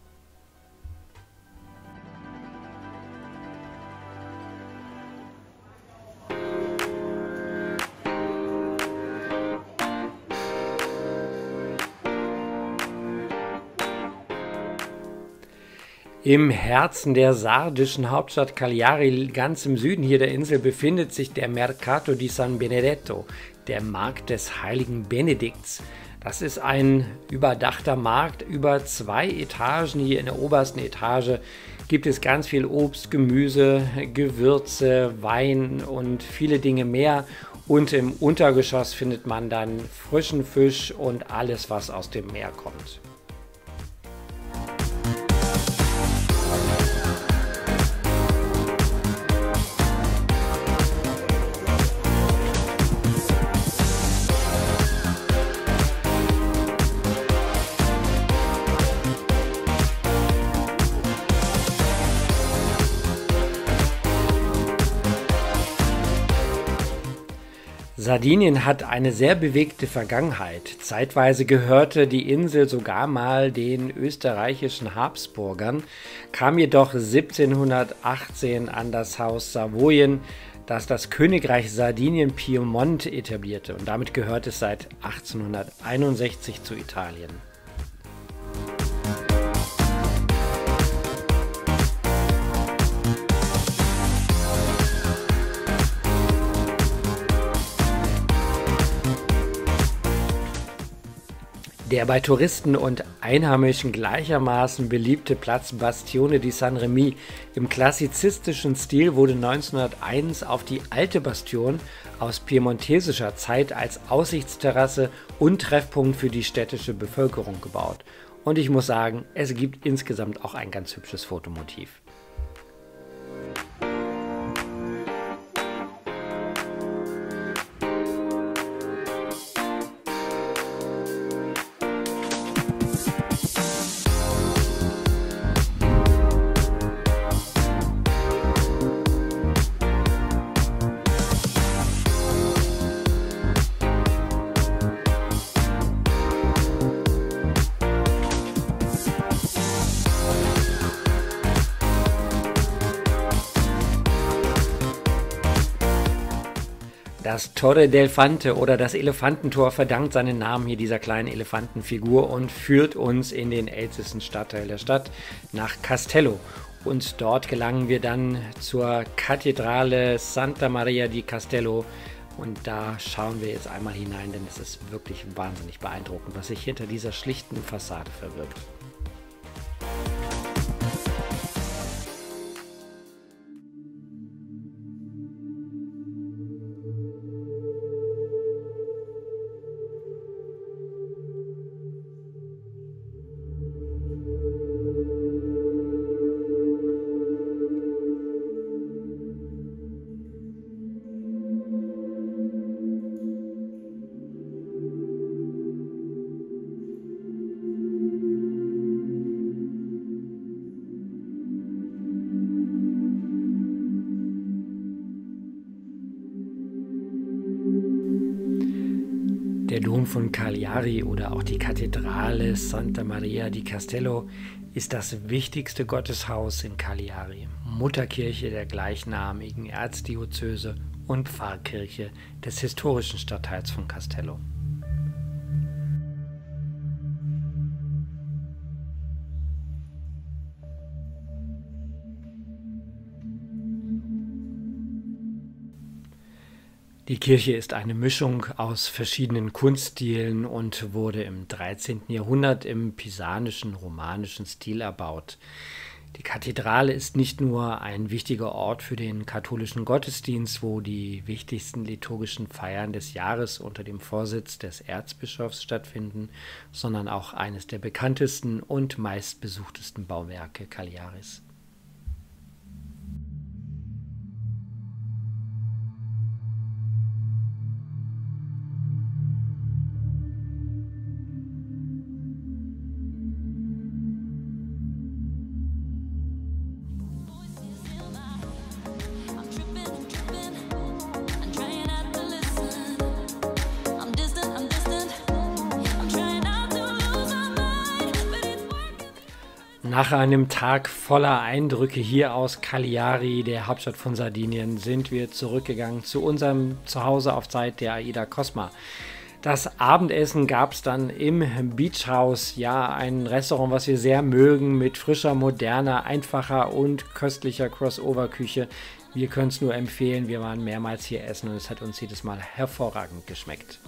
Im Herzen der sardischen Hauptstadt Cagliari, ganz im Süden hier der Insel, befindet sich der Mercato di San Benedetto, der Markt des heiligen Benedikts. Das ist ein überdachter Markt über 2 Etagen. Hier in der obersten Etage gibt es ganz viel Obst, Gemüse, Gewürze, Wein und viele Dinge mehr. Und im Untergeschoss findet man dann frischen Fisch und alles, was aus dem Meer kommt. Sardinien hat eine sehr bewegte Vergangenheit. Zeitweise gehörte die Insel sogar mal den österreichischen Habsburgern, kam jedoch 1718 an das Haus Savoyen, das das Königreich Sardinien-Piemont etablierte, und damit gehört es seit 1861 zu Italien. Der bei Touristen und Einheimischen gleichermaßen beliebte Platz Bastione di San Remi im klassizistischen Stil wurde 1901 auf die alte Bastion aus piemontesischer Zeit als Aussichtsterrasse und Treffpunkt für die städtische Bevölkerung gebaut. Und ich muss sagen, es gibt insgesamt auch ein ganz hübsches Fotomotiv. Das Torre del Fante oder das Elefantentor verdankt seinen Namen hier dieser kleinen Elefantenfigur und führt uns in den ältesten Stadtteil der Stadt, nach Castello. Und dort gelangen wir dann zur Kathedrale Santa Maria di Castello. Und da schauen wir jetzt einmal hinein, denn es ist wirklich wahnsinnig beeindruckend, was sich hinter dieser schlichten Fassade verbirgt. Der Dom von Cagliari oder auch die Kathedrale Santa Maria di Castello ist das wichtigste Gotteshaus in Cagliari, Mutterkirche der gleichnamigen Erzdiözese und Pfarrkirche des historischen Stadtteils von Castello. Die Kirche ist eine Mischung aus verschiedenen Kunststilen und wurde im 13. Jahrhundert im pisanischen romanischen Stil erbaut. Die Kathedrale ist nicht nur ein wichtiger Ort für den katholischen Gottesdienst, wo die wichtigsten liturgischen Feiern des Jahres unter dem Vorsitz des Erzbischofs stattfinden, sondern auch eines der bekanntesten und meistbesuchtesten Bauwerke Cagliaris. Nach einem Tag voller Eindrücke hier aus Cagliari, der Hauptstadt von Sardinien, sind wir zurückgegangen zu unserem Zuhause auf Zeit der AIDA Cosma. Das Abendessen gab es dann im Beach House, ja, ein Restaurant, was wir sehr mögen, mit frischer, moderner, einfacher und köstlicher Crossover-Küche. Wir können es nur empfehlen, wir waren mehrmals hier essen und es hat uns jedes Mal hervorragend geschmeckt.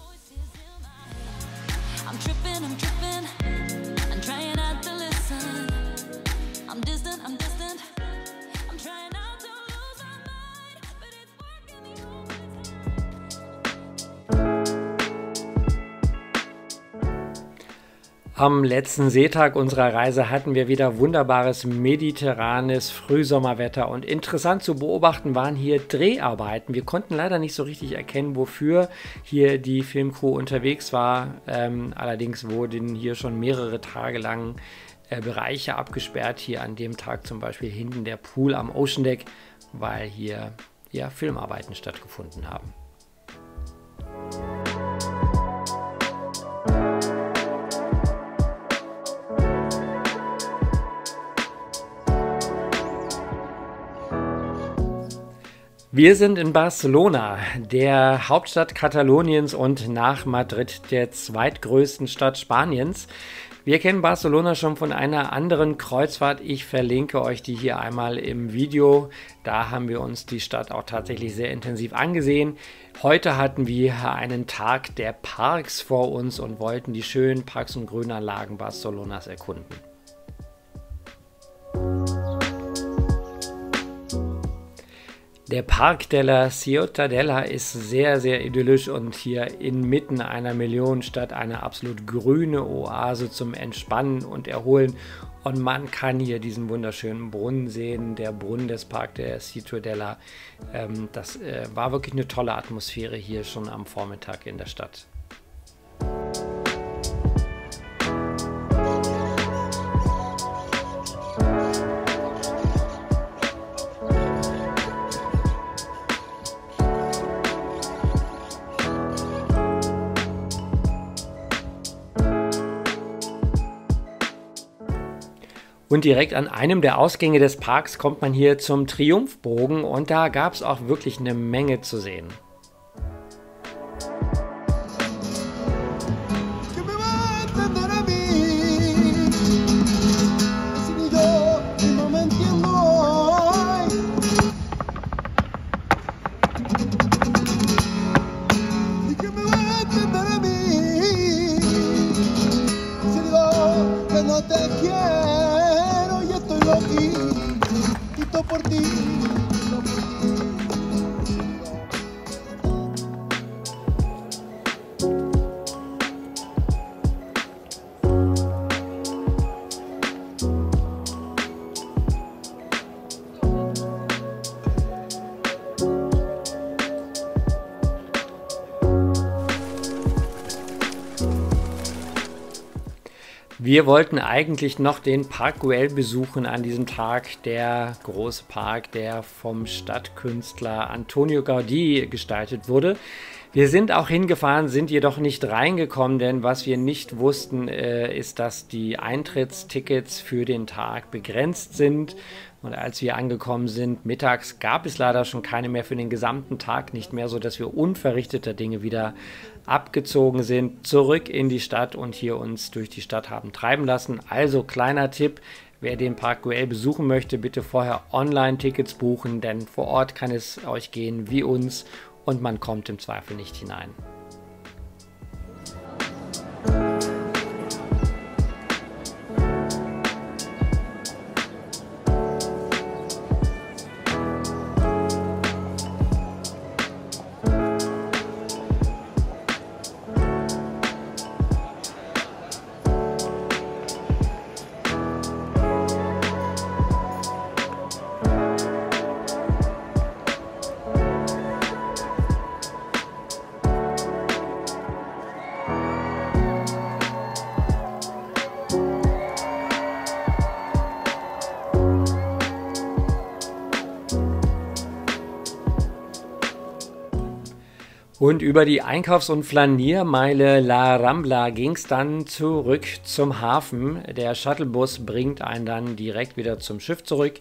Am letzten Seetag unserer Reise hatten wir wieder wunderbares mediterranes Frühsommerwetter und interessant zu beobachten waren hier Dreharbeiten. Wir konnten leider nicht so richtig erkennen, wofür hier die Filmcrew unterwegs war. Allerdings wurden hier schon mehrere Tage lang Bereiche abgesperrt. Hier an dem Tag zum Beispiel hinten der Pool am Ocean Deck, weil hier ja Filmarbeiten stattgefunden haben. Wir sind in Barcelona, der Hauptstadt Kataloniens und nach Madrid der zweitgrößten Stadt Spaniens. Wir kennen Barcelona schon von einer anderen Kreuzfahrt. Ich verlinke euch die hier einmal im Video. Da haben wir uns die Stadt auch tatsächlich sehr intensiv angesehen. Heute hatten wir einen Tag der Parks vor uns und wollten die schönen Parks und Grünanlagen Barcelonas erkunden. Der Park de la Ciutadella ist sehr, sehr idyllisch und hier inmitten einer Millionenstadt eine absolut grüne Oase zum Entspannen und Erholen. Und man kann hier diesen wunderschönen Brunnen sehen, der Brunnen des Park der Ciutadella. Das war wirklich eine tolle Atmosphäre hier schon am Vormittag in der Stadt. Und direkt an einem der Ausgänge des Parks kommt man hier zum Triumphbogen und da gab es auch wirklich eine Menge zu sehen. Wir wollten eigentlich noch den Park Güell besuchen an diesem Tag, der große Park, der vom Stadtkünstler Antonio Gaudí gestaltet wurde. Wir sind auch hingefahren, sind jedoch nicht reingekommen, denn was wir nicht wussten, ist, dass die Eintrittstickets für den Tag begrenzt sind. Und als wir angekommen sind, mittags, gab es leider schon keine mehr für den gesamten Tag, nicht mehr, sodass wir unverrichteter Dinge wieder abgezogen sind, zurück in die Stadt und hier uns durch die Stadt haben treiben lassen. Also kleiner Tipp, wer den Park Güell besuchen möchte, bitte vorher Online-Tickets buchen, denn vor Ort kann es euch gehen wie uns. Und man kommt im Zweifel nicht hinein. Und über die Einkaufs- und Flaniermeile La Rambla ging es dann zurück zum Hafen. Der Shuttlebus bringt einen dann direkt wieder zum Schiff zurück.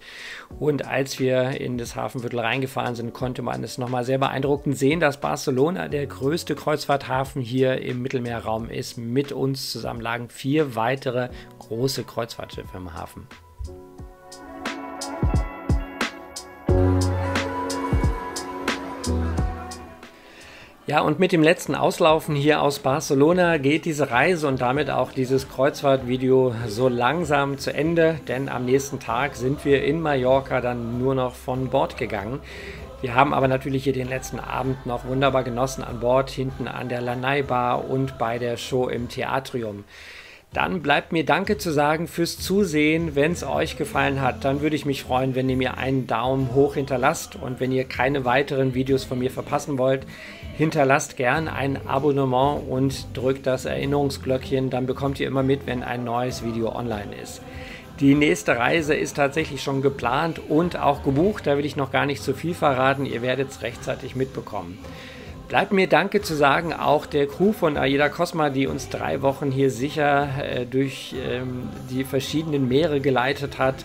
Und als wir in das Hafenviertel reingefahren sind, konnte man es nochmal sehr beeindruckend sehen, dass Barcelona der größte Kreuzfahrthafen hier im Mittelmeerraum ist. Mit uns zusammen lagen 4 weitere große Kreuzfahrtschiffe im Hafen. Ja, und mit dem letzten Auslaufen hier aus Barcelona geht diese Reise und damit auch dieses Kreuzfahrtvideo so langsam zu Ende, denn am nächsten Tag sind wir in Mallorca dann nur noch von Bord gegangen. Wir haben aber natürlich hier den letzten Abend noch wunderbar genossen an Bord, hinten an der Lanai Bar und bei der Show im Theatrium. Dann bleibt mir Danke zu sagen fürs Zusehen. Wenn es euch gefallen hat, dann würde ich mich freuen, wenn ihr mir einen Daumen hoch hinterlasst. Und wenn ihr keine weiteren Videos von mir verpassen wollt, hinterlasst gern ein Abonnement und drückt das Erinnerungsglöckchen. Dann bekommt ihr immer mit, wenn ein neues Video online ist. Die nächste Reise ist tatsächlich schon geplant und auch gebucht. Da will ich noch gar nicht zu viel verraten. Ihr werdet es rechtzeitig mitbekommen. Bleibt mir Danke zu sagen, auch der Crew von AIDA Cosma, die uns 3 Wochen hier sicher durch die verschiedenen Meere geleitet hat,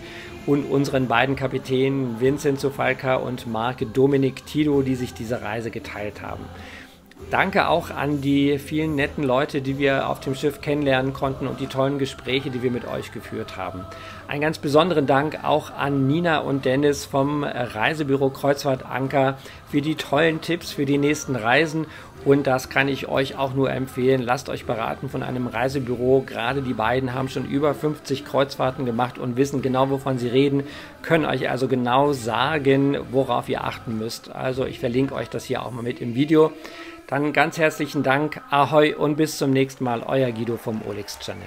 und unseren beiden Kapitänen Vincenzo Falca und Marc Dominic Tido, die sich diese Reise geteilt haben. Danke auch an die vielen netten Leute, die wir auf dem Schiff kennenlernen konnten und die tollen Gespräche, die wir mit euch geführt haben. Einen ganz besonderen Dank auch an Nina und Dennis vom Reisebüro Kreuzfahrt Anker für die tollen Tipps für die nächsten Reisen. Und das kann ich euch auch nur empfehlen. Lasst euch beraten von einem Reisebüro. Gerade die beiden haben schon über 50 Kreuzfahrten gemacht und wissen genau, wovon sie reden, können euch also genau sagen, worauf ihr achten müsst. Also ich verlinke euch das hier auch mal mit im Video. Dann ganz herzlichen Dank, Ahoi und bis zum nächsten Mal, euer Guido vom OLX Channel.